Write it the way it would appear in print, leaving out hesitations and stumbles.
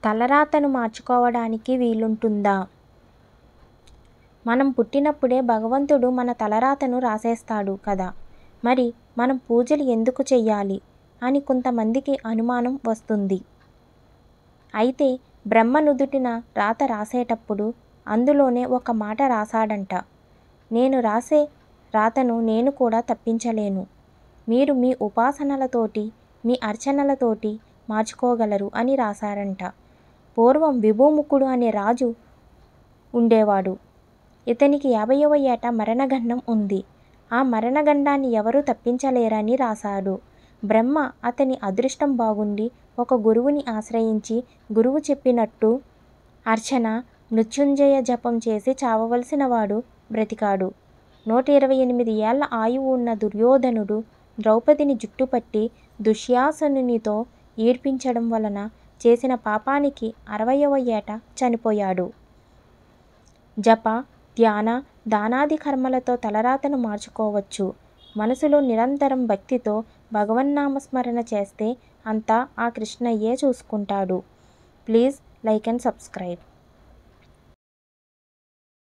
తలరాతను మార్చుకోవడానికి వీలుంటుందా? మనం పుట్టినప్పుడే భగవంతుడు మన తలరాతను రాసేస్తాడు కదా, మరి మనం పూజలు ఎందుకు చెయ్యాలి అని కొంతమందికి అనుమానం వస్తుంది. అయితే బ్రహ్మ నుదుటిన రాత రాసేటప్పుడు అందులోనే ఒక మాట రాశాడంట. నేను రాసే రాతను నేను కూడా తప్పించలేను. మీరు మీ ఉపాసనలతోటి, మీ అర్చనలతోటి మార్చుకోగలరు అని రాశారంట. పూర్వం విభూముఖుడు అనే రాజు ఉండేవాడు. ఇతనికి 50వ ఏట మరణగండం ఉంది. ఆ మరణగండాన్ని ఎవరూ తప్పించలేరని రాశాడు. బ్రహ్మ అతని అదృష్టం బాగుండి ఒక గురువుని ఆశ్రయించి గురువు చెప్పినట్టు అర్చన, మృత్యుంజయ జపం చేసి చావవలసిన వాడు బ్రతికాడు. 128 ఏళ్ల ఆయువు ఉన్న దుర్యోధనుడు ద్రౌపదిని జుట్టుపట్టి దుశ్శాసనునితో ఏడ్పించడం వలన చేసిన పాపానికి 60వ ఏట చనిపోయాడు. జప, ధ్యాన, దానాది కర్మలతో తలరాతను మార్చుకోవచ్చు. మనసులో నిరంతరం భక్తితో భగవన్నామస్మరణ చేస్తే అంతా ఆ కృష్ణయ్యే చూసుకుంటాడు. Please like and subscribe.